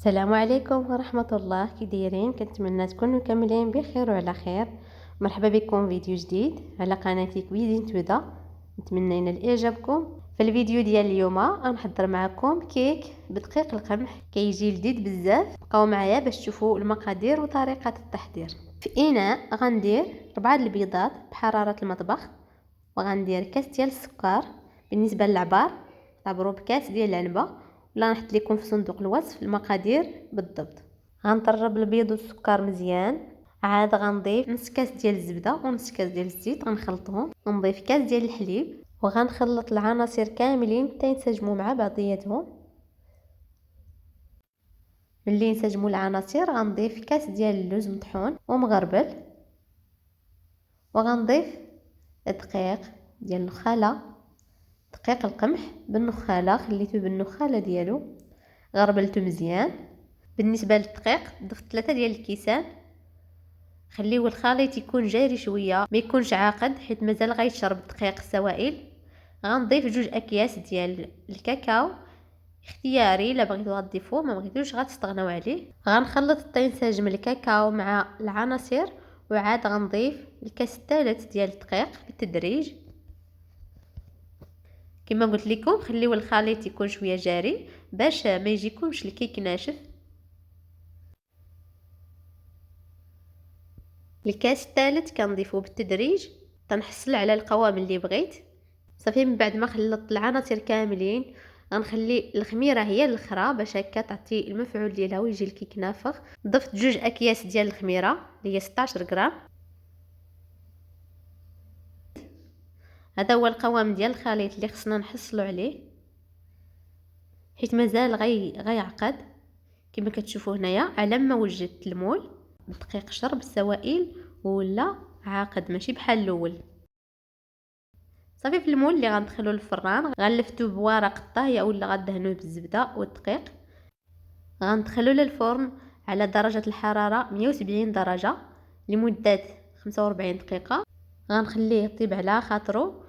السلام عليكم ورحمة الله. كي دايرين؟ كنتمنى تكونوا كاملين بخير وعلى خير. مرحبا بكم فيديو جديد على قناتي كويزين تودا. نتمنى ينال اعجابكم. في الفيديو ديال اليوم غنحضر معكم كيك بدقيق القمح، كيجي لذيذ بزاف. بقاو معايا باش تشوفوا المقادير وطريقة التحضير. في اناء غندير 4 البيضات بحرارة المطبخ، وغندير كاس ديال السكر. بالنسبة للعبار عبروا بكاس ديال العنبة، ولا نحط لكم في صندوق الوصف المقادير بالضبط. غنطرب البيض والسكر مزيان، عاد غنضيف نص كاس ديال الزبده ونص كاس ديال الزيت، غنخلطهم ونضيف كاس ديال الحليب، وغنخلط العناصر كاملين حتى ينسجموا مع بعضياتهم. ملي ينسجموا العناصر غنضيف كاس ديال اللوز مطحون ومغربل، وغنضيف الدقيق ديال النخاله، دقيق القمح بالنخاله، خليته بالنخاله ديالو غربلته مزيان. بالنسبه للدقيق ضفت 3 ديال الكيسان. خليو الخليط يكون جاري شويه، ما يكونش عاقد حيت مازال غيشرب الدقيق السوائل. غنضيف 2 اكياس ديال الكاكاو، اختياري، الا بغيتو غتضيفوه، ما بغيتوش غتستغناو عليه. غنخلط حتى ينسجم الكاكاو مع العناصر، وعاد غنضيف الكاس الثالث ديال الدقيق بالتدريج. كما قلت لكم خليو الخليط يكون شويه جاري باش ما يجيكمش الكيك ناشف. الكاس الثالث كنضيفه بالتدريج تنحصل على القوام اللي بغيت. صافي من بعد ما خلطت العناصر كاملين غنخلي الخميره هي الاخرى باش هكا تعطي المفعول ديالها ويجي الكيك نافخ. ضفت 2 اكياس ديال الخميره اللي هي 16 غرام. هذا هو القوام ديال الخليط اللي خصنا نحصلوا عليه حيت مازال غيعقد. كما كتشوفوا هنايا على ما وجدت المول الدقيق شرب السوائل ولا عاقد ماشي بحال الاول. صافي في المول اللي غندخلو للفران غنلفتو بورق الطاهيه ولا غدهنوه بالزبده والدقيق. غندخلو للفرن على درجه الحراره 170 درجه لمده 45 دقيقه. غنخليه يطيب على خاطرو.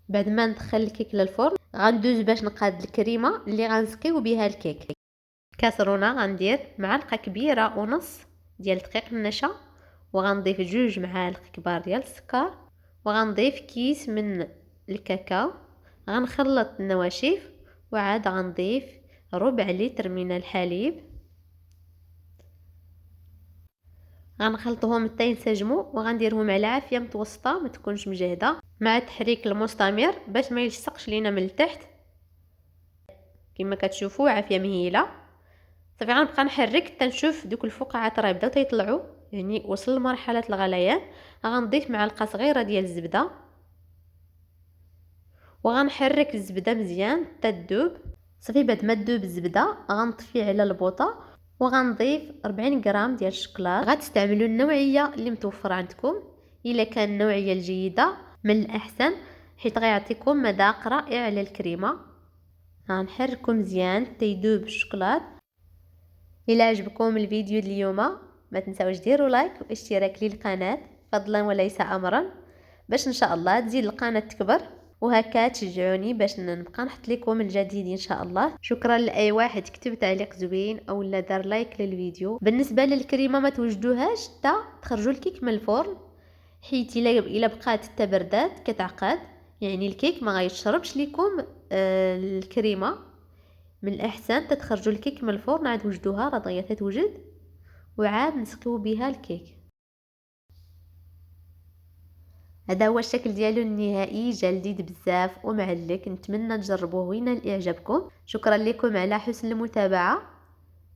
بعد ما ندخل الكيك للفرن غندوز باش نقاد الكريمه اللي غنسقيو بها الكيك. كاسرونه غندير معلقه كبيره ونص ديال الدقيق النشا، وغنضيف 2 معالق كبار ديال السكر، وغنضيف كيس من الكاكاو. غنخلط النواشف، وعاد غنضيف ربع لتر من الحليب. غنخلطهم حتى ينسجموا، وغنديرهم على عافيه متوسطه ما تكونش مجهده، مع التحريك المستمر باش ما يلصقش لينا من التحت. كما كتشوفوا عافيه مهيله. صافي غنبقى نحرك حتى نشوف دوك الفقاعات راه بداو تيطلعوا، يعني وصل لمرحله الغليان. غنضيف معلقه صغيره ديال الزبده، وغنحرك الزبده مزيان حتى تذوب. صافي بعد ما تذوب الزبده غنطفي على البوطه، وغنضيف 40 غرام ديال الشكلاط. غتستعملوا النوعيه اللي متوفره عندكم. الا كان النوعيه الجيده من الاحسن حيت غيعطيكم مذاق رائع للكريمه. غنحركو مزيان حتى يذوب الشكلاط. الى عجبكم الفيديو اليوم ما تنساوش ديروا لايك واشتراك للقناه فضلا وليس امرا، باش ان شاء الله تزيد القناه تكبر، وهكا تشجعوني باش نبقى نحط لكم الجديد ان شاء الله. شكرا لاي واحد كتب تعليق زوين او لا دار لايك للفيديو. بالنسبه للكريمه ما توجدوهاش حتى تخرجوا الكيك من الفرن، حيت الا بقات حتى بردات كتعقد، يعني الكيك ما غيشربش لكم الكريمه. من الاحسن تخرجوا الكيك من الفرن عاد وجدوها راه دغيا تتوجد، وعاد نسقيو بها الكيك. هذا هو الشكل ديالو النهائي، جا لذيذ بزاف ومعلك. نتمنى تجربوه وينال اعجابكم. شكرا لكم على حسن المتابعه،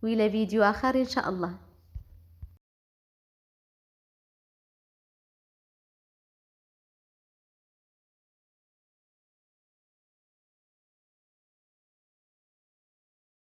والى فيديو اخر ان شاء الله.